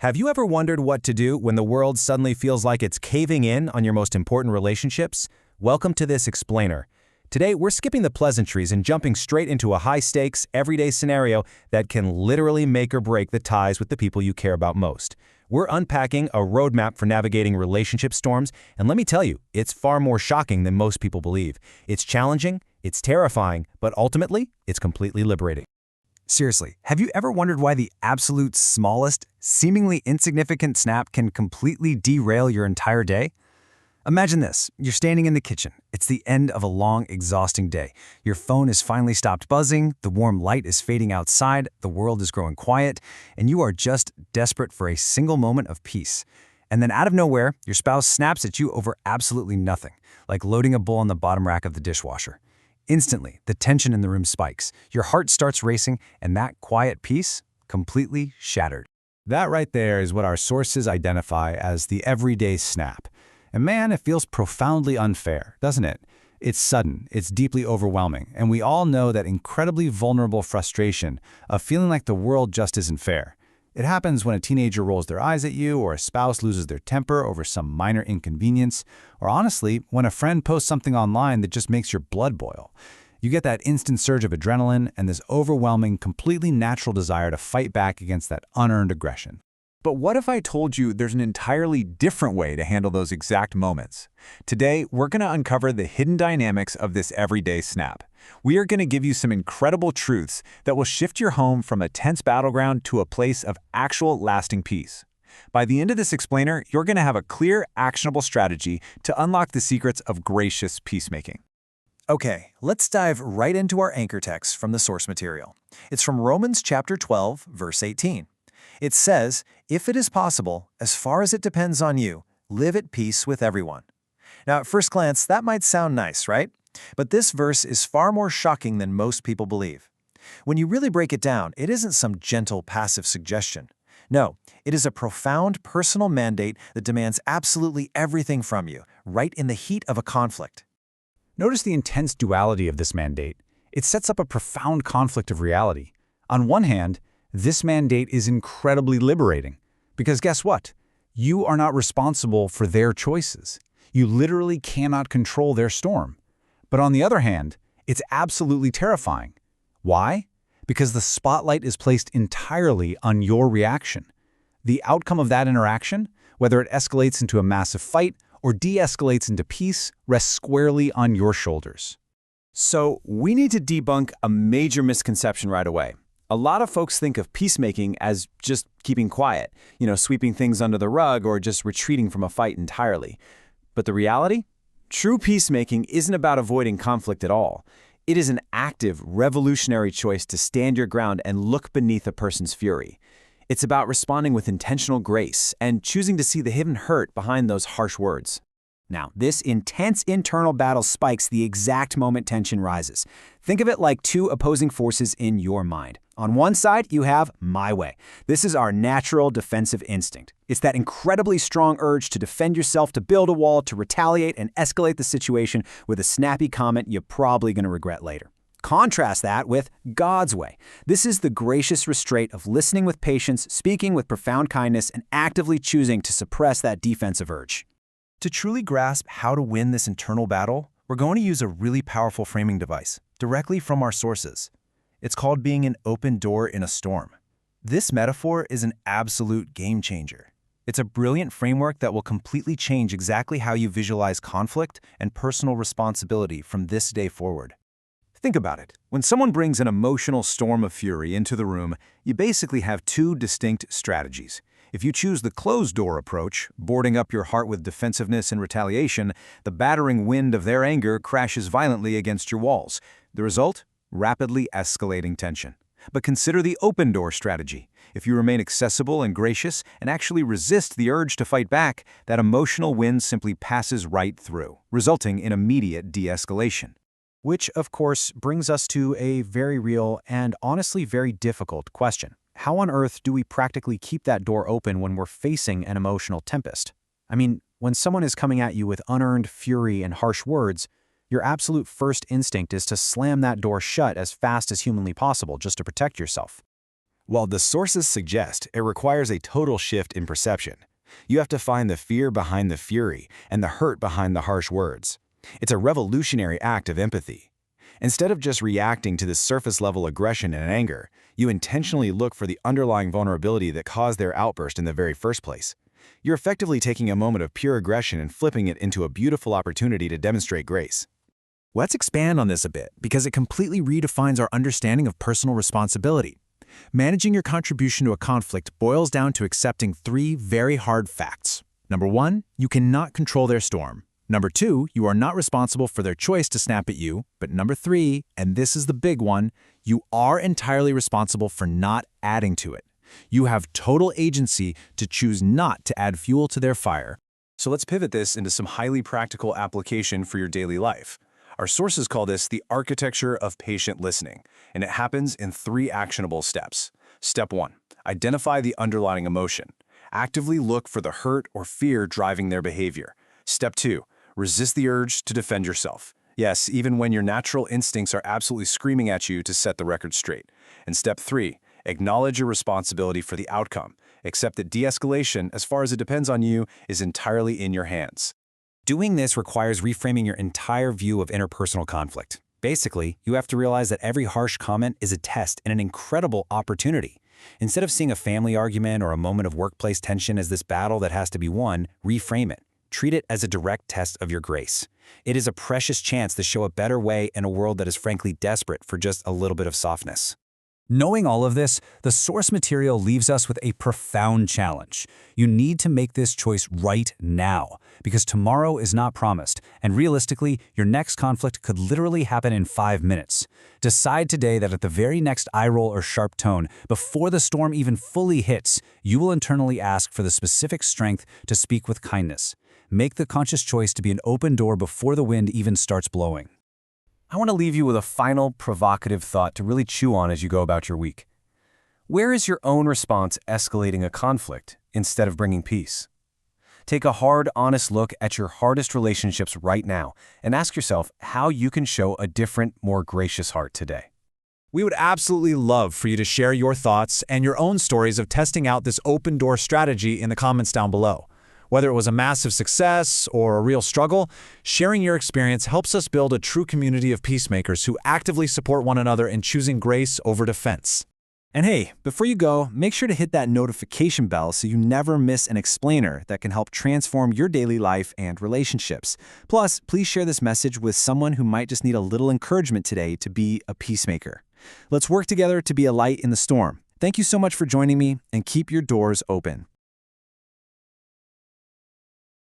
Have you ever wondered what to do when the world suddenly feels like it's caving in on your most important relationships? Welcome to this explainer. Today, we're skipping the pleasantries and jumping straight into a high-stakes, everyday scenario that can literally make or break the ties with the people you care about most. We're unpacking a roadmap for navigating relationship storms, and let me tell you, it's far more shocking than most people believe. It's challenging, it's terrifying, but ultimately, it's completely liberating. Seriously, have you ever wondered why the absolute smallest, seemingly insignificant snap can completely derail your entire day? Imagine this. You're standing in the kitchen. It's the end of a long, exhausting day. Your phone has finally stopped buzzing, the warm light is fading outside, the world is growing quiet, and you are just desperate for a single moment of peace. And then out of nowhere, your spouse snaps at you over absolutely nothing, like loading a bowl on the bottom rack of the dishwasher. Instantly, the tension in the room spikes, your heart starts racing, and that quiet peace completely shattered. That right there is what our sources identify as the everyday snap. And man, it feels profoundly unfair, doesn't it? It's sudden, it's deeply overwhelming, and we all know that incredibly vulnerable frustration of feeling like the world just isn't fair. It happens when a teenager rolls their eyes at you, or a spouse loses their temper over some minor inconvenience, or honestly, when a friend posts something online that just makes your blood boil. You get that instant surge of adrenaline and this overwhelming, completely natural desire to fight back against that unearned aggression. But what if I told you there's an entirely different way to handle those exact moments? Today, we're going to uncover the hidden dynamics of this everyday snap. We are going to give you some incredible truths that will shift your home from a tense battleground to a place of actual lasting peace. By the end of this explainer, you're going to have a clear, actionable strategy to unlock the secrets of gracious peacemaking. Okay, let's dive right into our anchor text from the source material. It's from Romans chapter 12, verse 18. It says, "If it is possible, as far as it depends on you, live at peace with everyone." Now, at first glance, that might sound nice, right? But this verse is far more shocking than most people believe. When you really break it down, it isn't some gentle, passive suggestion. No, it is a profound personal mandate that demands absolutely everything from you, right in the heat of a conflict. Notice the intense duality of this mandate. It sets up a profound conflict of reality. On one hand, this mandate is incredibly liberating, because guess what? You are not responsible for their choices. You literally cannot control their storm. But on the other hand, it's absolutely terrifying. Why? Because the spotlight is placed entirely on your reaction. The outcome of that interaction, whether it escalates into a massive fight or de-escalates into peace, rests squarely on your shoulders. So, we need to debunk a major misconception right away. A lot of folks think of peacemaking as just keeping quiet, sweeping things under the rug or just retreating from a fight entirely. But the reality? True peacemaking isn't about avoiding conflict at all. It is an active, revolutionary choice to stand your ground and look beneath a person's fury. It's about responding with intentional grace and choosing to see the hidden hurt behind those harsh words. Now, this intense internal battle spikes the exact moment tension rises. Think of it like two opposing forces in your mind. On one side, you have my way. This is our natural defensive instinct. It's that incredibly strong urge to defend yourself, to build a wall, to retaliate and escalate the situation with a snappy comment you're probably going to regret later. Contrast that with God's way. This is the gracious restraint of listening with patience, speaking with profound kindness, and actively choosing to suppress that defensive urge. To truly grasp how to win this internal battle, we're going to use a really powerful framing device, directly from our sources. It's called being an open door in a storm. This metaphor is an absolute game changer. It's a brilliant framework that will completely change exactly how you visualize conflict and personal responsibility from this day forward. Think about it. When someone brings an emotional storm of fury into the room, you basically have two distinct strategies. If you choose the closed-door approach, boarding up your heart with defensiveness and retaliation, the battering wind of their anger crashes violently against your walls. The result? Rapidly escalating tension. But consider the open-door strategy. If you remain accessible and gracious and actually resist the urge to fight back, that emotional wind simply passes right through, resulting in immediate de-escalation. Which, of course, brings us to a very real and honestly very difficult question. How on earth do we practically keep that door open when we're facing an emotional tempest? I mean, when someone is coming at you with unearned fury and harsh words, your absolute first instinct is to slam that door shut as fast as humanly possible just to protect yourself. While the sources suggest it requires a total shift in perception. You have to find the fear behind the fury and the hurt behind the harsh words. It's a revolutionary act of empathy. Instead of just reacting to the surface-level aggression and anger, you intentionally look for the underlying vulnerability that caused their outburst in the very first place. You're effectively taking a moment of pure aggression and flipping it into a beautiful opportunity to demonstrate grace. Let's expand on this a bit, because it completely redefines our understanding of personal responsibility. Managing your contribution to a conflict boils down to accepting 3 very hard facts. Number 1, you cannot control their storm. Number 2, you are not responsible for their choice to snap at you. But number 3, and this is the big one, you are entirely responsible for not adding to it. You have total agency to choose not to add fuel to their fire. So let's pivot this into some highly practical application for your daily life. Our sources call this the architecture of patient listening, and it happens in 3 actionable steps. Step 1, identify the underlying emotion. Actively look for the hurt or fear driving their behavior. Step 2, resist the urge to defend yourself. Yes, even when your natural instincts are absolutely screaming at you to set the record straight. And step 3, acknowledge your responsibility for the outcome. Accept that de-escalation, as far as it depends on you, is entirely in your hands. Doing this requires reframing your entire view of interpersonal conflict. Basically, you have to realize that every harsh comment is a test and an incredible opportunity. Instead of seeing a family argument or a moment of workplace tension as this battle that has to be won, reframe it. Treat it as a direct test of your grace. It is a precious chance to show a better way in a world that is frankly desperate for just a little bit of softness. Knowing all of this, the source material leaves us with a profound challenge. You need to make this choice right now, because tomorrow is not promised, and realistically, your next conflict could literally happen in 5 minutes. Decide today that at the very next eye roll or sharp tone, before the storm even fully hits, you will internally ask for the specific strength to speak with kindness. Make the conscious choice to be an open door before the wind even starts blowing. I want to leave you with a final provocative thought to really chew on as you go about your week. Where is your own response escalating a conflict instead of bringing peace? Take a hard, honest look at your hardest relationships right now and ask yourself how you can show a different, more gracious heart today. We would absolutely love for you to share your thoughts and your own stories of testing out this open door strategy in the comments down below. Whether it was a massive success or a real struggle, sharing your experience helps us build a true community of peacemakers who actively support one another in choosing grace over defense. And hey, before you go, make sure to hit that notification bell so you never miss an explainer that can help transform your daily life and relationships. Plus, please share this message with someone who might just need a little encouragement today to be a peacemaker. Let's work together to be a light in the storm. Thank you so much for joining me, and keep your doors open.